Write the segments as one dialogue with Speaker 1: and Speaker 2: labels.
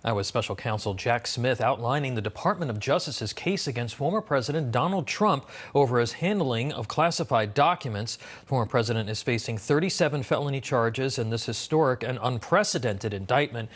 Speaker 1: That was Special Counsel Jack Smith outlining the Department of Justice's case against former President Donald Trump over his handling of classified documents. The former president is facing 37 felony charges in this historic and unprecedented indictment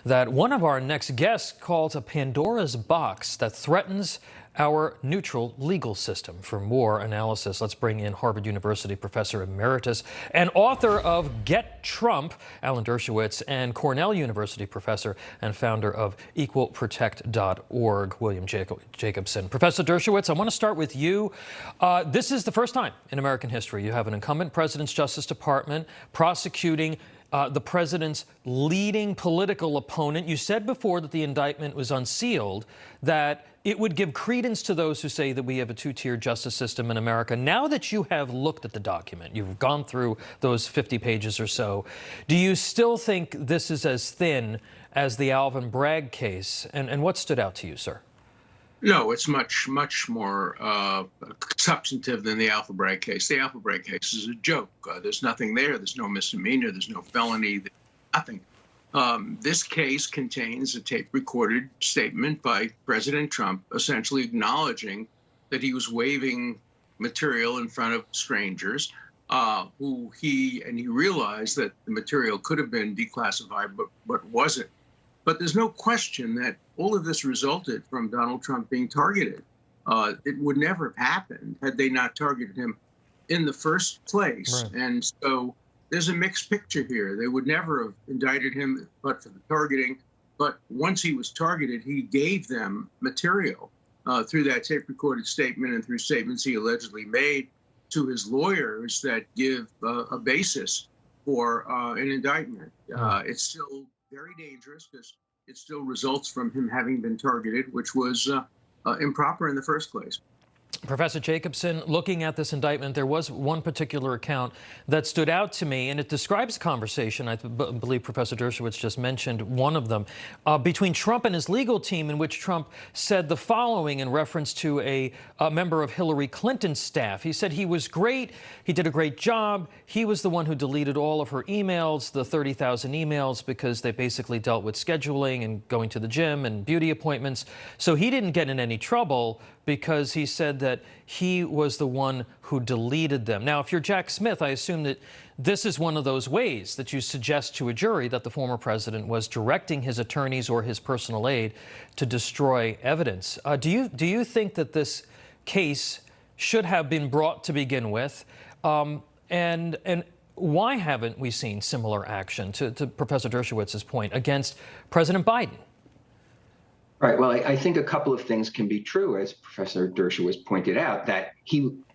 Speaker 1: that one of our next guests calls a Pandora's box that threatens our neutral legal system. For more analysis, let's bring in Harvard University professor emeritus and author of Get Trump, Alan Dershowitz, and Cornell University professor and founder of equalprotect.org, William Jacobson. Professor Dershowitz, I want to start with you. This is the first time in American history you have an incumbent president's Justice Department prosecuting the president's leading political opponent. You said before that the indictment was unsealed, that it would give credence to those who say that we have a two-tier justice system in America. Now that you have looked at the document, you've gone through those 50 pages or so, do you still think this is as thin as the Alvin Bragg case? And what stood out to you, sir?
Speaker 2: No, it's much more substantive than the Alvin Bragg case. The Alvin Bragg case is a joke. There's nothing there. There's no misdemeanor. There's no felony. Nothing. This case contains a tape-recorded statement by President Trump, essentially acknowledging that he was waiving material in front of strangers, who he realized that the material could have been declassified, but wasn't. But there's no question that all of this resulted from Donald Trump being targeted. It would never have happened had they not targeted him in the first place. Right. And so there's a mixed picture here. They would never have indicted him but for the targeting. But once he was targeted, he gave them material through that tape-recorded statement and through statements he allegedly made to his lawyers that give a basis for an indictment. It's still very dangerous because it still results from him having been targeted, which was improper in the first place.
Speaker 1: Professor Jacobson, looking at this indictment, there was one particular account that stood out to me, and it describes a conversation, I believe Professor Dershowitz just mentioned one of them, between Trump and his legal team, in which Trump said the following in reference to a member of Hillary Clinton's staff. He said he was great, he did a great job, he was the one who deleted all of her emails, the 30,000 emails, because they basically dealt with scheduling and going to the gym and beauty appointments. So he didn't get in any trouble because he said that he was the one who deleted them. Now, if you're Jack Smith, I assume that this is one of those ways that you suggest to a jury that the former president was directing his attorneys or his personal aide to destroy evidence. Do you think that this case should have been brought to begin with? And why haven't we seen similar action, to Professor Dershowitz's point, against President Biden?
Speaker 3: Right. Well, I think a couple of things can be true, as Professor Dershowitz pointed out, that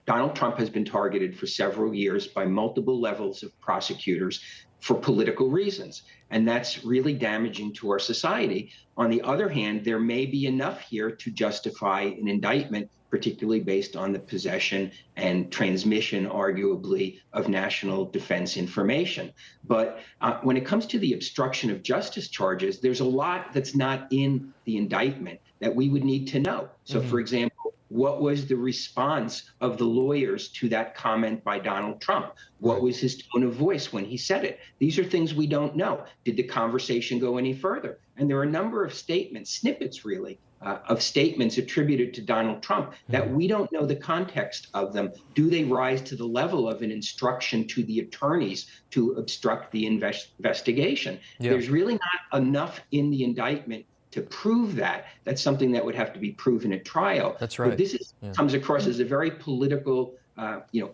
Speaker 3: Donald Trump has been targeted for several years by multiple levels of prosecutors for political reasons, and that's really damaging to our society. On the other hand, there may be enough here to justify an indictment, particularly based on the possession and transmission, arguably, of national defense information. But when it comes to the obstruction of justice charges, there's a lot that's not in the indictment that we would need to know. So, for example, what was the response of the lawyers to that comment by Donald Trump? What was his tone of voice when he said it? These are things we don't know. Did the conversation go any further? And there are a number of statements, snippets really, of statements attributed to Donald Trump that we don't know the context of them. Do they rise to the level of an instruction to the attorneys to obstruct the investigation? Yeah. There's really not enough in the indictment to prove that. That's something that would have to be proven at trial.
Speaker 1: That's right.
Speaker 3: But this comes across as a very political,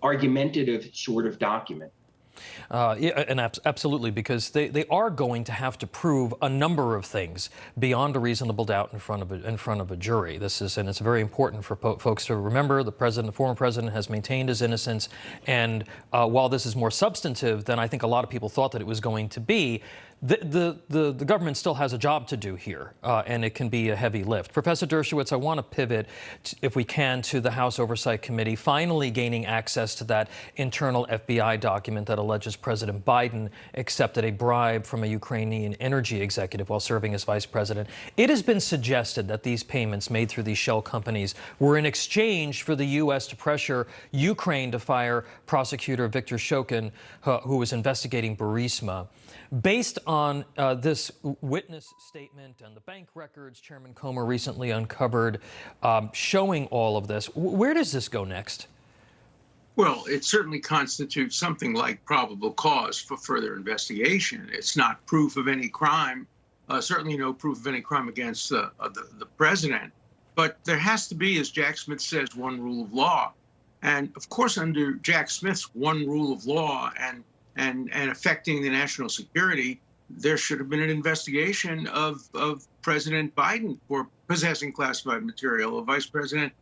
Speaker 3: argumentative sort of document.
Speaker 1: Yeah, and absolutely, because they are going to have to prove a number of things beyond a reasonable doubt in front of a jury. And it's very important for folks to remember. The former president, has maintained his innocence, and while this is more substantive than I think a lot of people thought that it was going to be, the government still has a job to do here, and it can be a heavy lift. Professor Dershowitz, I want to pivot, if we can, to the House Oversight Committee finally gaining access to that internal FBI document that alleges President Biden accepted a bribe from a Ukrainian energy executive while serving as vice president. It has been suggested that these payments made through these shell companies were in exchange for the U.S. to pressure Ukraine to fire prosecutor Viktor Shokin, who was investigating Burisma. Based on this witness statement and the bank records Chairman Comer recently uncovered showing all of this, where does this go next?
Speaker 2: Well, it certainly constitutes something like probable cause for further investigation. It's not proof of any crime, certainly no proof of any crime against the president. But there has to be, as Jack Smith says, one rule of law. And of course, under Jack Smith's one rule of law and affecting the national security, there should have been an investigation of President Biden for possessing classified material, of Vice President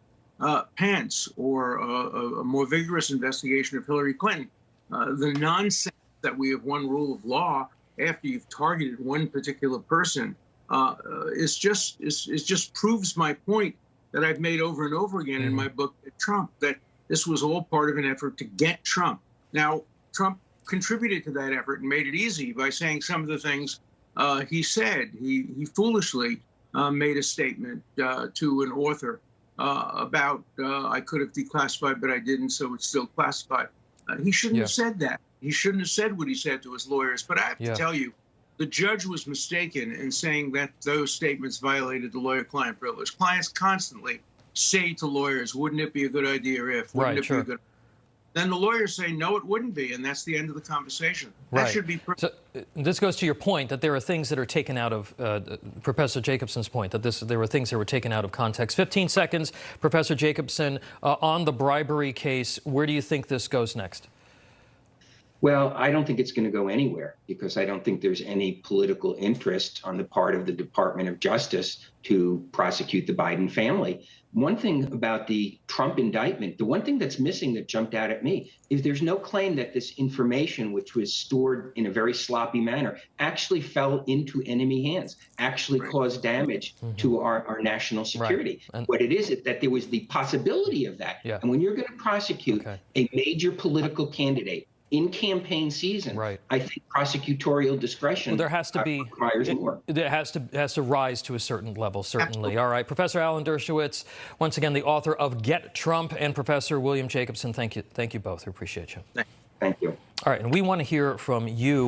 Speaker 2: Pence, or a more vigorous investigation of Hillary Clinton. The nonsense that we have one rule of law after you've targeted one particular person is just proves my point that I've made over and over again in my book, Trump, that this was all part of an effort to get Trump. Now, Trump contributed to that effort and made it easy by saying some of the things he said. He foolishly made a statement to an author about I could have declassified, but I didn't, so it's still classified. He shouldn't have said that. He shouldn't have said what he said to his lawyers. But I have to tell you, the judge was mistaken in saying that those statements violated the lawyer-client privilege. Clients constantly say to lawyers, wouldn't it be a good idea if? Wouldn't it be a good? Then the lawyers say, no, it wouldn't be, and that's the end of the conversation. That should be.
Speaker 1: So this goes to your point that there are things that are taken out of Professor Jacobson's point, that there were things that were taken out of context. 15 seconds, Professor Jacobson, on the bribery case, where do you think this goes next?
Speaker 3: Well, I don't think it's going to go anywhere because I don't think there's any political interest on the part of the Department of Justice to prosecute the Biden family. One thing about the Trump indictment, the one thing that's missing that jumped out at me is there's no claim that this information, which was stored in a very sloppy manner, actually fell into enemy hands, actually caused damage to our national security. And what it is that there was the possibility of that. And when you're going to prosecute a major political candidate in campaign season, I think prosecutorial discretion
Speaker 1: there has to be
Speaker 3: requires more.
Speaker 1: It has to rise to a certain level, certainly. Absolutely. All right, Professor Alan Dershowitz, once again the author of Get Trump, and Professor William Jacobson. Thank you both. We appreciate you.
Speaker 3: Thank you.
Speaker 1: All right, and we want to hear from you.